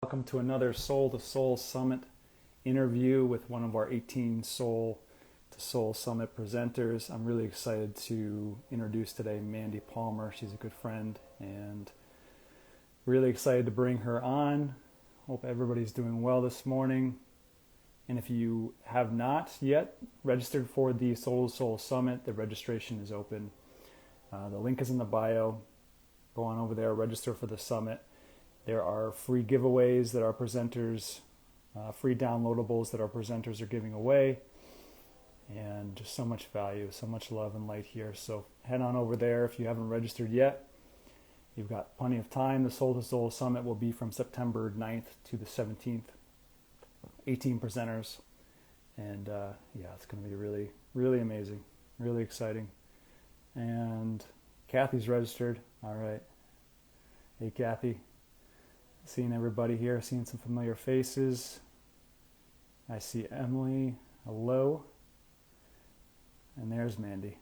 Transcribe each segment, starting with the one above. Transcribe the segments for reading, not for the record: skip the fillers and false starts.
Welcome to another Soul to Soul Summit interview with one of our 18 Soul to Soul Summit presenters. I'm really excited to introduce today Mandi Palmer. She's a good friend and really excited to bring her on. Hope everybody's doing well this morning. And if you have not yet registered for the Soul to Soul Summit, the registration is open. The link is in the bio. Go on over there, register for the summit. There are free giveaways that our presenters, free downloadables that our presenters are giving away, and just so much value, so much love and light here. So head on over there if you haven't registered yet. You've got plenty of time. The Soul to Soul Summit will be from September 9th to the 17th. 18 presenters, and it's going to be really, really amazing, really exciting. And Kathy's registered. All right. Hey, Kathy. Seeing everybody here, seeing some familiar faces. I see Emily. Hello. And there's Mandi.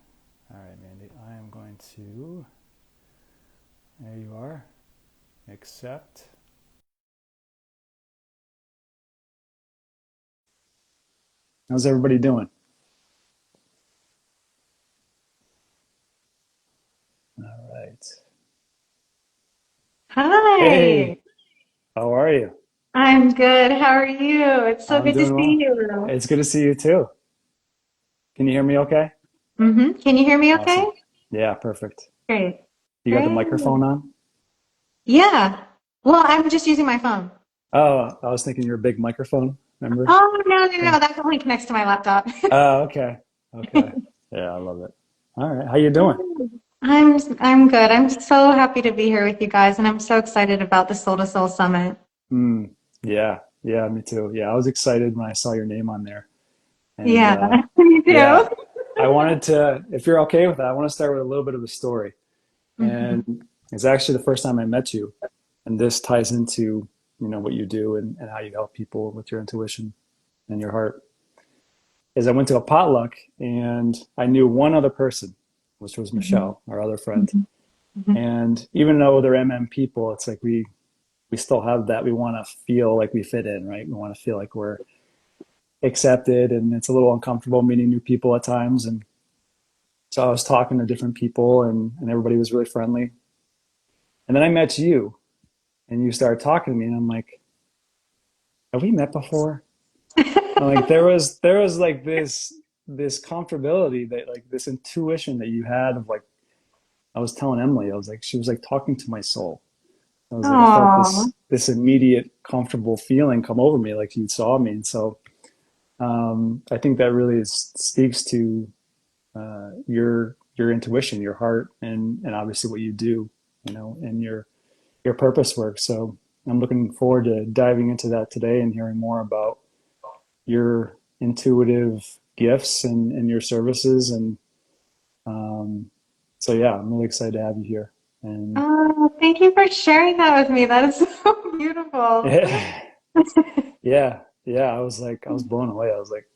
All right, Mandi. I am going to, there you are, accept. How's everybody doing? All right. Hi, Hey, how are you? I'm good. How are you? It's so I'm good to doing see well. you. It's good to see you too. Can you hear me okay? Can you hear me okay? Awesome. Yeah, perfect. Great. You got the Great. microphone on? Yeah. Well, I'm just using my phone. Oh, I was thinking you're a big microphone, remember? Oh, no, no, Thing. no. That only connects to my laptop. Oh, okay. Okay. Yeah, I love it. All right. How you doing? I'm good. I'm so happy to be here with you guys, and I'm so excited about the Soul to Soul Summit. Mm, yeah. Yeah, me too. Yeah, I was excited when I saw your name on there. And Yeah, me too. yeah, I wanted to, if you're okay with that, I want to start with a little bit of a story. Mhm. And it's actually the first time I met you. And this ties into, what you do and how you help people with your intuition and your heart. Is I went to a potluck and I knew one other person, which was Mhm. Michelle, our other friend. Mhm. Mhm. And even though they're people, it's like we still have that. We want to feel like we fit in, right? We want to feel like we're accepted, and it's a little uncomfortable meeting new people at times. And so I was talking to different people, and everybody was really friendly. And then I met you, and you started talking to me, and I'm like, have we met before? And like there was like this comfortability, that like this intuition that you had of like, I was telling Emily, I was like, she was like talking to my soul. I was like, I felt Aw. this immediate comfortable feeling come over me, like you saw me. And so I think that really speaks to your intuition, your heart, and obviously what you do, and your purpose work. So I'm looking forward to diving into that today and hearing more about your intuitive gifts and your services. And um, so yeah, I'm really excited to have you here. And Oh, thank you for sharing that with me. That is so beautiful. yeah, yeah, I was blown away. I was like,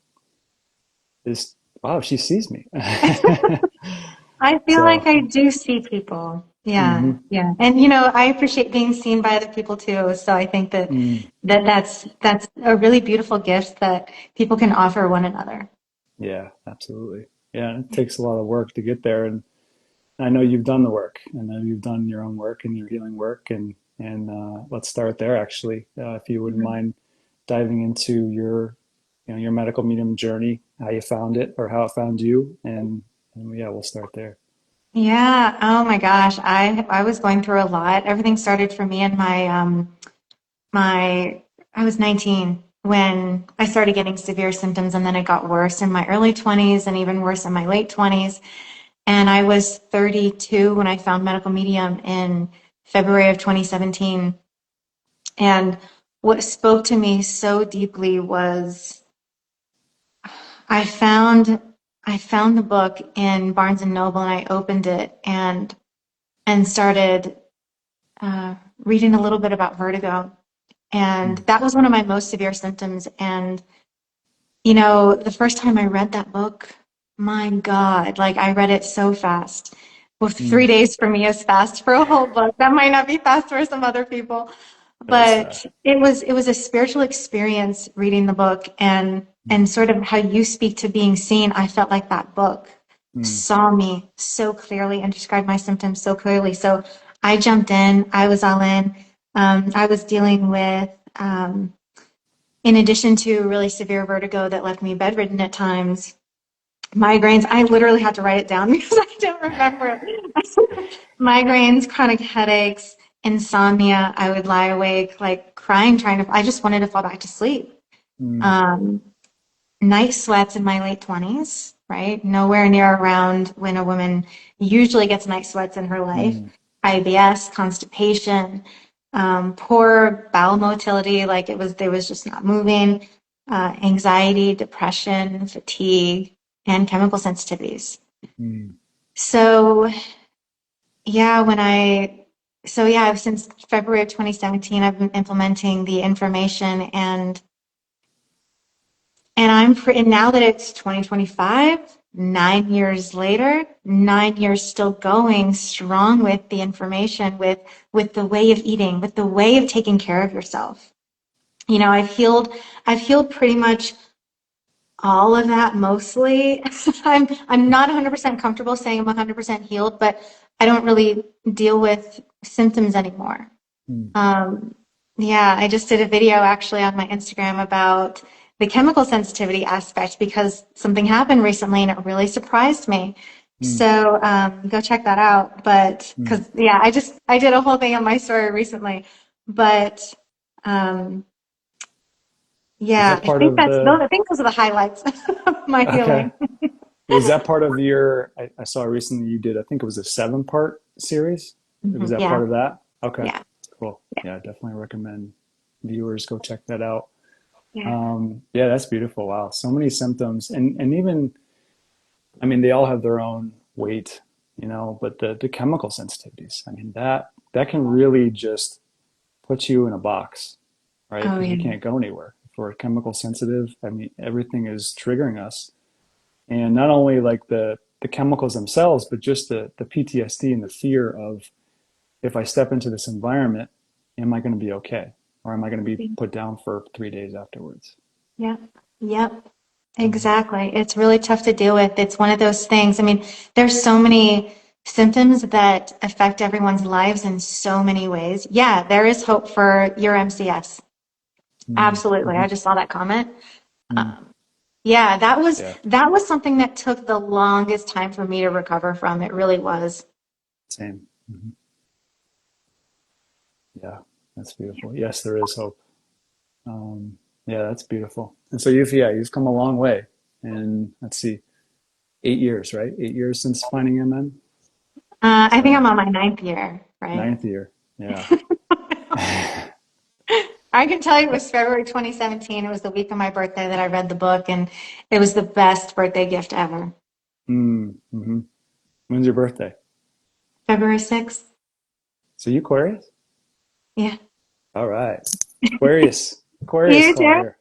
this, wow, she sees me. I feel like So I do see people. Yeah, mhm. yeah. And I appreciate being seen by other people too. So I think that Mm, that's a really beautiful gift that people can offer one another. yeah, absolutely. Yeah, it takes a lot of work to get there, and I know you've done the work. I know you've done your own work and your healing work, and let's start there. Actually, if you wouldn't mind diving into your medical medium journey, how you found it or how it found you, and yeah, we'll start there. Yeah. Oh my gosh. I was going through a lot. Everything started for me in my I was 19 when I started getting severe symptoms, and then it got worse in my early 20s and even worse in my late 20s. And I was 32 when I found medical medium in February of 2017. And what spoke to me so deeply was I found I found the book in Barnes and Noble, and I opened it and started reading a little bit about vertigo. And Mm, that was one of my most severe symptoms. And the first time I read that book, my God, like I read it so fast. Well, mm, 3 days for me is fast for a whole book. That might not be fast for some other people. What is But that? it was a spiritual experience reading the book, and sort of how you speak to being seen. I felt like that book Mm, saw me so clearly and described my symptoms so clearly. So I jumped in. I was all in. I was dealing with, in addition to really severe vertigo that left me bedridden at times, migraines. I literally had to write it down because I don't remember it. Migraines, chronic headaches, insomnia. I would lie awake, like crying, I just wanted to fall back to sleep. mm, Um, Night sweats in my late 20s, right? Nowhere near around when a woman usually gets night sweats in her life. mm, IBS, constipation, poor bowel motility, like there was just not moving, anxiety, depression, fatigue, and chemical sensitivities. mm, So yeah, since February of 2017, I've been implementing the information, and now that it's 2025, 9 years later, 9 years still going strong with the information, with the way of eating, with the way of taking care of yourself. I've healed pretty much all of that mostly. I'm not 100% comfortable saying I'm 100% healed, but I don't really deal with symptoms anymore. mm, Um, yeah, I just did a video actually on my Instagram about the chemical sensitivity aspect because something happened recently and it really surprised me. mm, So go check that out. But mm. because yeah, I did a whole thing on my story recently. But um, Is yeah, that part of the? I think those are the highlights of my Okay. healing. Was that part of your? I saw recently you did. I think it was a 7-part series. Was that Yeah, part of that? Okay. yeah, Cool. Yeah, I definitely recommend viewers go check that out. yeah. Yeah, that's beautiful. Wow, so many symptoms, and even, I mean, they all have their own weight, but the chemical sensitivities, I mean, that can really just put you in a box, right? Oh Because we yeah. can't go anywhere. If we're chemical sensitive, I mean, everything is triggering us, and not only like the chemicals themselves, but just the PTSD and the fear of, if I step into this environment, am I going to be okay, or am I going to be put down for 3 days afterwards? Yeah. Yep. Exactly. It's really tough to deal with. It's one of those things. I mean, there's so many symptoms that affect everyone's lives in so many ways. Yeah, there is hope for your MCS. Absolutely. Mm-hmm. I just saw that comment. Mm, Um, yeah, yeah, that was something that took the longest time for me to recover from. It really was. same. Hmm. Yeah, that's beautiful. Yes, there is hope. Yeah, that's beautiful. And so you've come a long way. And let's see, 8 years, right? 8 years since finding MN. I think So I'm on my ninth year, right? ninth year. Yeah. I can tell you it was February 2017. It was the week of my birthday that I read the book, and it was the best birthday gift ever. Mm-hmm. When's your birthday? February 6th. So you Aquarius? Yeah. All right. Aquarius You call too? here.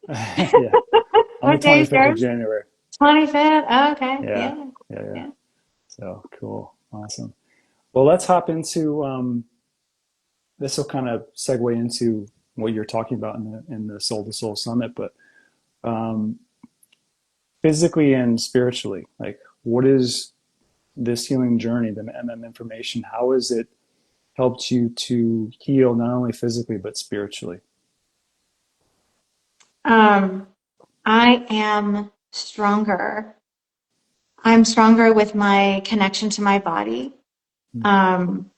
Yeah. I'm the What day is 25th of yours? January. 25th. Oh, okay. Yeah. Yeah. Yeah. Yeah. Yeah. So cool. Awesome. Well, let's hop into this will kind of segue into what you're talking about in the Soul to Soul Summit, but um, physically and spiritually, like what is this healing journey, the information? How has it helped you to heal not only physically but spiritually? Um, I am stronger. I'm stronger with my connection to my body. Um,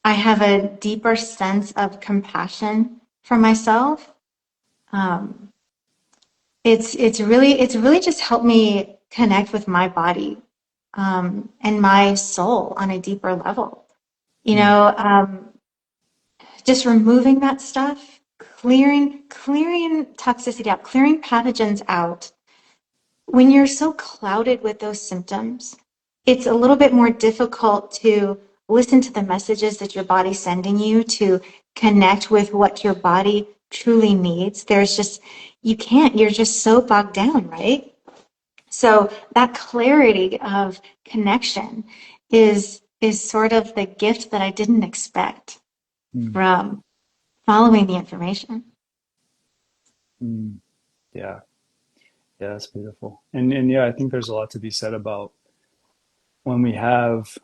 I have a deeper sense of compassion for myself. Um, it's really just helped me connect with my body, and my soul on a deeper level. You Mm, know, just removing that stuff, clearing toxicity out, clearing pathogens out. When you're so clouded with those symptoms, it's a little bit more difficult to listen to the messages that your body's sending you, to connect with what your body truly needs. You can't, you're just so bogged down, right? So that clarity of connection is sort of the gift that I didn't expect mm, from following the information. Mm, yeah. Yeah, that's beautiful. And yeah, I think there's a lot to be said about when we have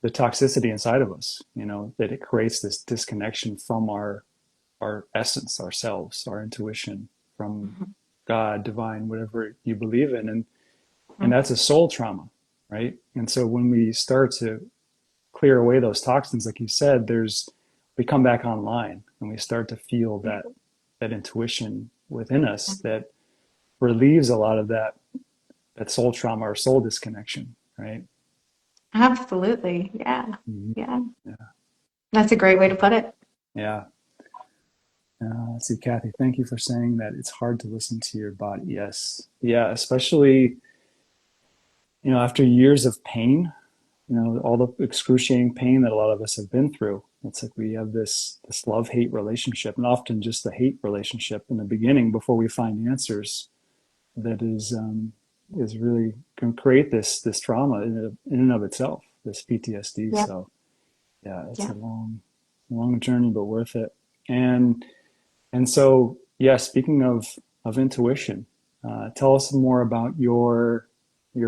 the toxicity inside of us, that it creates this disconnection from our essence, ourselves, our intuition, from Mhm. God, divine, whatever you believe in. And Mhm. that's a soul trauma, right? And so when we start to clear away those toxins, like you said, we come back online and we start to feel that intuition within us that relieves a lot of that soul trauma or soul disconnection, right? Absolutely. Yeah. Mhm. Yeah. Yeah. That's a great way to put it. Yeah. Let's see, Kathy, thank you for saying that it's hard to listen to your body. Yes. Yeah. Especially, after years of pain, all the excruciating pain that a lot of us have been through. It's like we have this love-hate relationship, and often just the hate relationship in the beginning before we find answers that is really can create this trauma in and of itself, this PTSD. Yeah. So yeah, it's Yeah. a long journey, but worth it. And so yeah, speaking of intuition, tell us more about your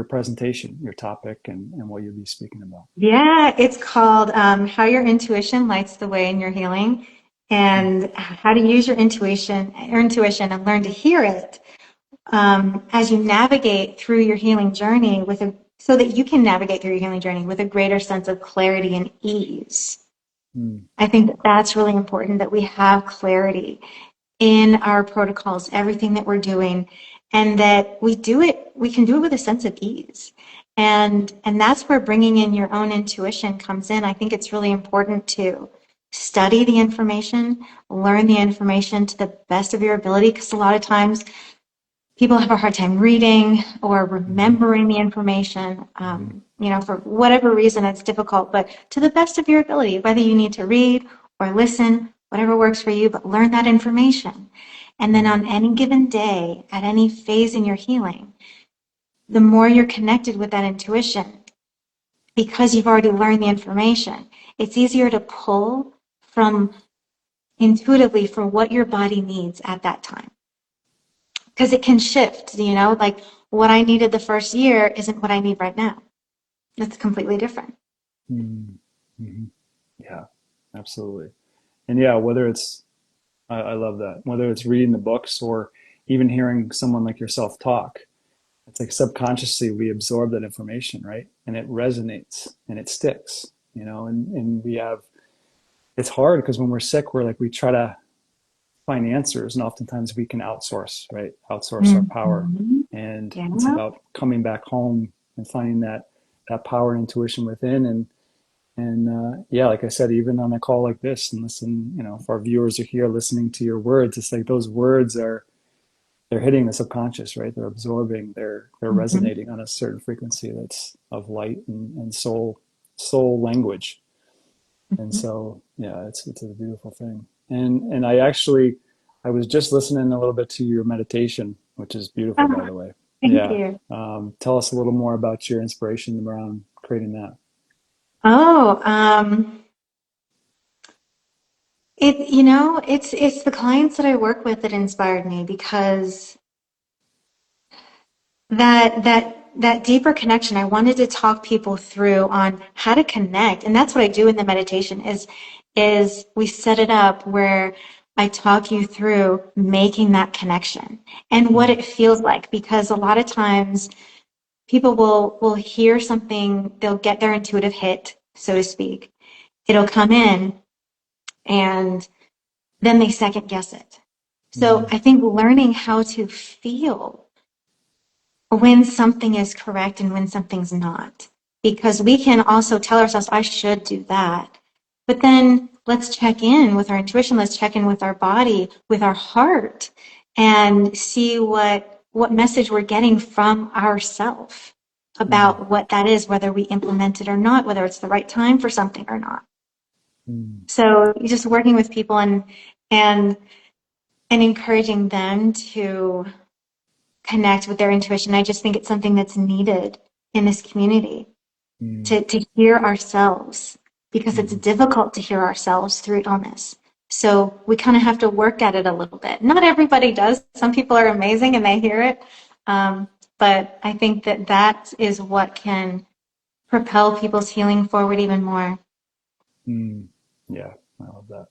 presentation, your topic, and what you'll be speaking about. Yeah. It's called How Your Intuition Lights the Way in Your Healing, Mm, and how to use your intuition and learn to hear it as you navigate through your healing journey so that you can navigate through your healing journey with a greater sense of clarity and ease. mm, I think that that's really important, that we have clarity in our protocols, everything that we're doing, and that we can do it with a sense of ease. And that's where bringing in your own intuition comes in. I think it's really important to study the information, learn the information to the best of your ability, because a lot of times people have a hard time reading or mhm, remembering the information. mhm, For whatever reason, it's difficult, but to the best of your ability, whether you need to read or listen, whatever works for you, but learn that information. And then mhm, on any given day, at any phase in your healing, the more you're connected with that intuition, because you've already learned the information, it's easier to pull from intuitively for what your body needs at that time. Because it can shift, like what I needed the first year isn't what I need right now. It's completely different. mhm, mhm. Yeah, absolutely. And yeah, whether it's I love that. Whether it's reading the books or even hearing someone like yourself talk, it's like subconsciously we absorb that information, right? And it resonates and it sticks, and we have, it's hard because when we're sick, we try to find answers, and oftentimes we can outsource, right? Outsource our power. Mm-hmm. And it's Yeah. about coming back home and finding that power and intuition within. And yeah, like I said, even on a call like this, and listen, if our viewers are here listening to your words, it's like those words they're hitting the subconscious, right? They're absorbing, they're Mm-hmm. resonating on a certain frequency that's of light and soul language. And Mm-hmm. so yeah, it's a beautiful thing. And I was just listening a little bit to your meditation, which is beautiful, by Oh, the way. thank Yeah. you. Tell us a little more about your inspiration around creating that. Oh, it's the clients that I work with that inspired me, because that deeper connection, I wanted to talk people through on how to connect. And that's what I do in the meditation is we set it up where I talk you through making that connection and what Mm, it feels like, because a lot of times people will hear something, they'll get their intuitive hit, so to speak. It'll come in, and then they second guess it. So mm, I think learning how to feel when something is correct and when something's not. Because we can also tell ourselves, I should do that. But then let's check in with our intuition, let's check in with our body, with our heart, and see what message we're getting from ourself mm, about what that is, whether we implement it or not, whether it's the right time for something or not. mm, So just working with people and and encouraging them to connect with their intuition. I just think it's something that's needed in this community mm, to hear ourselves, because it's mm, difficult to hear ourselves through illness. So we kind of have to work at it a little bit. Not everybody does. Some people are amazing and they hear it. But I think that that is what can propel people's healing forward even more. Mm, yeah, I love that.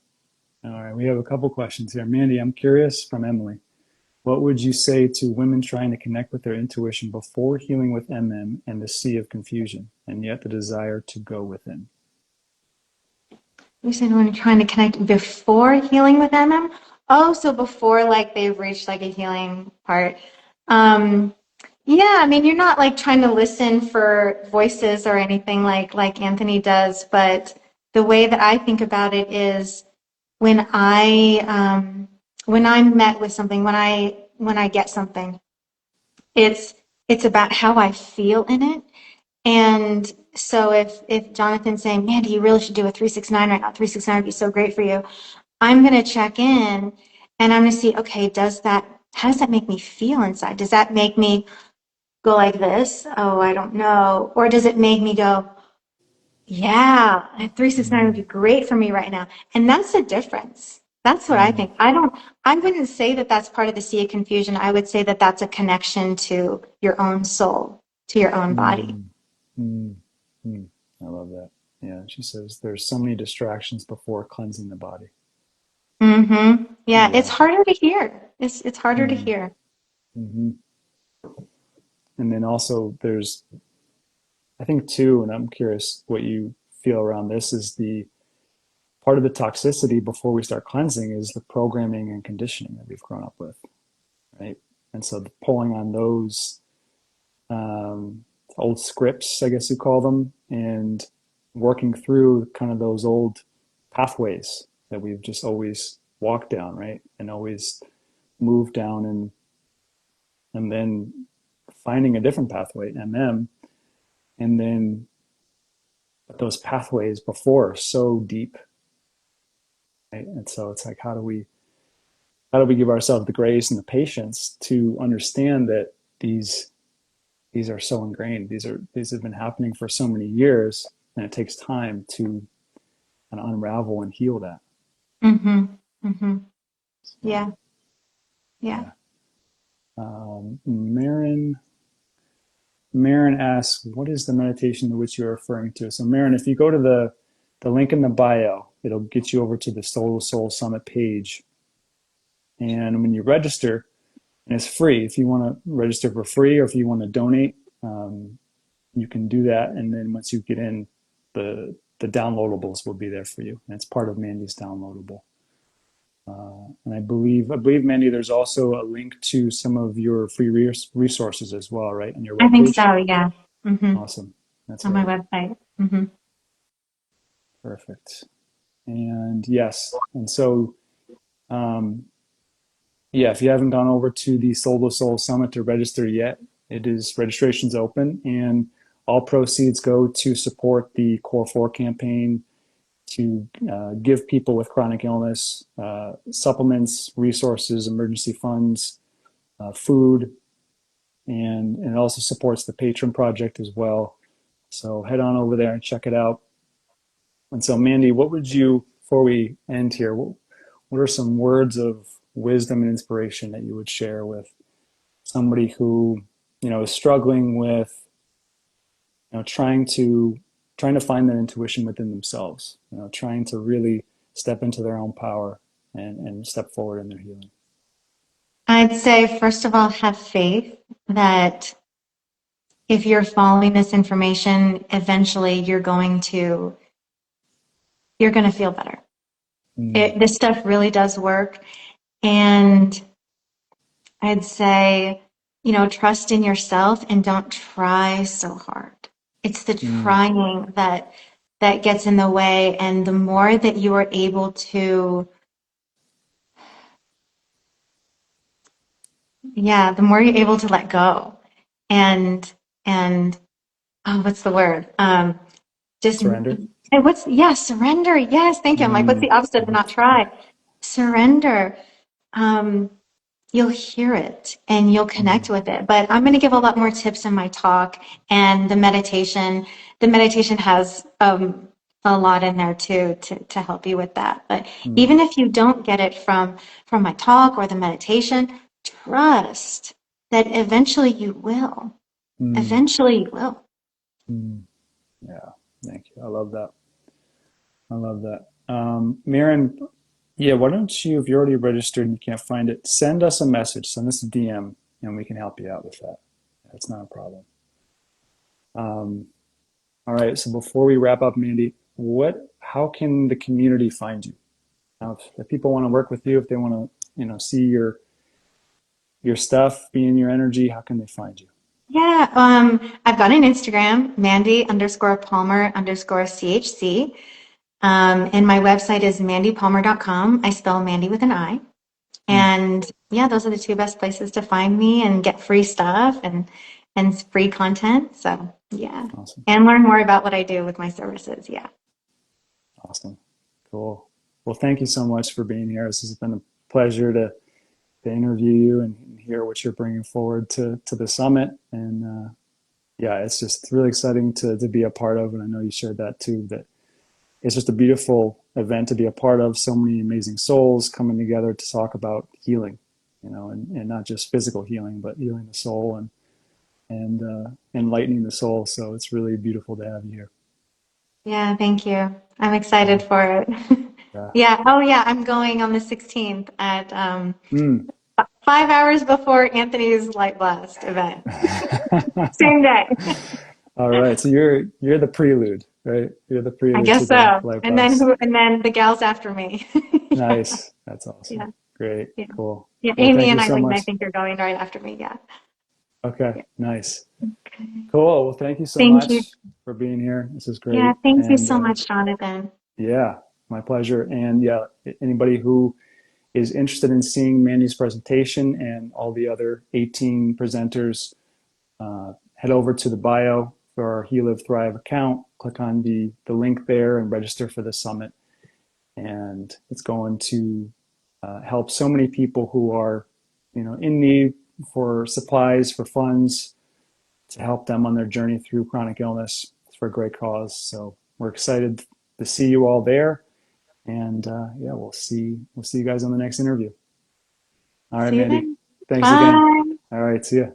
All right, we have a couple questions here. Mandi, I'm curious from Emily. What would you say to women trying to connect with their intuition before healing with MM and the sea of confusion, and yet the desire to go within? You said when you're trying to connect before healing with MM? Oh, so before like they've reached like a healing part. Um, yeah, I mean, you're not like trying to listen for voices or anything like Anthony does, but the way that I think about it is when when I'm met with something, when I get something, it's it's about how I feel in it. And so if Jonathan's saying, Mandi, you really should do a 369 right now, 369 would be so great for you. I'm going to check in and I'm going to see, okay, how does that make me feel inside? Does that make me go like this? Oh, I don't know. Or does it make me go, yeah, a 369 would be Mm, great for me right now. And that's the difference. That's what I mm, think. I wouldn't say that that's part of the sea of confusion. I would say that that's a connection to your own soul, to your own body. mm, mm, mm. I love that. Yeah, she says there's so many distractions before cleansing the body. Mm-hmm. Yeah, it's Yeah. harder to hear. It's harder to Mm, hear. hmm. And then also there's, I think too, and I'm curious what you feel around this, is the part of the toxicity before we start cleansing is the programming and conditioning that we've grown up with, right? And so pulling on those um, old scripts, I guess you call them, and working through kind of those old pathways that we've just always walked down, right? And always moved down, and then finding a different pathway, MM, and then those pathways before are so deep, right? And so it's like, how do we give ourselves the grace and the patience to understand that these are so ingrained. These have been happening for so many years, and it takes time to kind of unravel and heal that. Mm-hmm. Mm-hmm. So, Yeah. Yeah. yeah. Marin asks, "What is the meditation to which you're referring to?" So, Marin, if you go to the link in the bio, it'll get you over to the Soul to Soul Summit page. And when you register, and it's free. If you want to register for free, or if you want to donate, you can do that. And then once you get in, the downloadables will be there for you. And it's part of Mandi's downloadable. And I believe, Mandi, there's also a link to some of your free resources as well, right, on your I think webpage. so, yeah. Mm-hmm. Awesome. That's On my great. website. Mm-hmm. Perfect. And yes, and so um, yeah, if you haven't gone over to the Soul to Soul Summit to register yet, it is registration's open, and all proceeds go to support the Core 4 campaign to give people with chronic illness supplements, resources, emergency funds, food, and it also supports the Patron project as well. So head on over there and check it out. And so, Mandi, what would you, before we end here, what are some words of wisdom and inspiration that you would share with somebody who, is struggling with, trying to find that intuition within themselves, trying to really step into their own power and step forward in their healing? I'd say, first of all, have faith that if you're following this information, eventually you're going to feel better. Mm, This stuff really does work. And I'd say, trust in yourself and don't try so hard. It's the mm, trying that gets in the way. And the more that you are able to, yeah, the more you're able to let go and oh, what's the word? Just surrender. surrender. Yes, thank you. I'm like, what's Mm, the opposite of mhm, not try? Surrender. Um, you'll hear it and you'll mm, connect with it. But I'm going to give a lot more tips in my talk and the meditation. The meditation has a lot in there too to help you with that. But Mm, even if you don't get it from my talk or the meditation, trust that eventually you will. mm, Eventually you will. mm. Yeah, thank you. I love that. I love that. Maren, yeah, why don't you, if you're already registered and you can't find it, send us a message, send us a DM, and we can help you out with that. That's not a problem. Um, all right, so before we wrap up, Mandi, how can the community find you? Now, if people want to work with you, if they want to, see your stuff, be in your energy, how can they find you? Yeah, I've got an Instagram, Mandi_Palmer_CHC. And my website is mandipalmer.com. I spell Mandy with an I. Mm, And yeah, those are the two best places to find me and get free stuff and free content. So yeah. awesome, And learn more about what I do with my services. Yeah. awesome, cool. Well, thank you so much for being here. This has been a pleasure to interview you and hear what you're bringing forward to the summit. And yeah, it's just really exciting to be a part of. And I know you shared that too, that it's just a beautiful event to be a part of. So many amazing souls coming together to talk about healing, and not just physical healing, but healing the soul and enlightening the soul. So it's really beautiful to have you here. Yeah, thank you. I'm excited Yeah. for it. Yeah. Yeah. Oh yeah, I'm going on the 16th at 5 hours before Anthony's Light Blast event. Same day. All right. So you're the prelude, right? You're the I prelude to guess the so. light And then blast. who? And then the gals after me. Yeah, Nice. That's yeah, awesome. Great. yeah, Cool. yeah. Well, Amy thank you and so Eileen, I much. think, are going right after me. Yeah. Okay. Yeah. Nice. Okay. Cool. Well, thank you so Thank you. much for being here. This is Yeah, great. thank you And so much, Jonathan. yeah, my pleasure. And yeah, anybody who is interested in seeing Mandy's presentation and all the other 18 presenters, head over to the bio for our He Live Thrive account. Click on the link there and register for the summit. And it's going to help so many people who are, in need for supplies, for funds, to help them on their journey through chronic illness. It's for a great cause. So we're excited to see you all there. And yeah, we'll see you guys on the next interview. All right, See you Mandi. then. Thanks again. Bye. All right, see ya.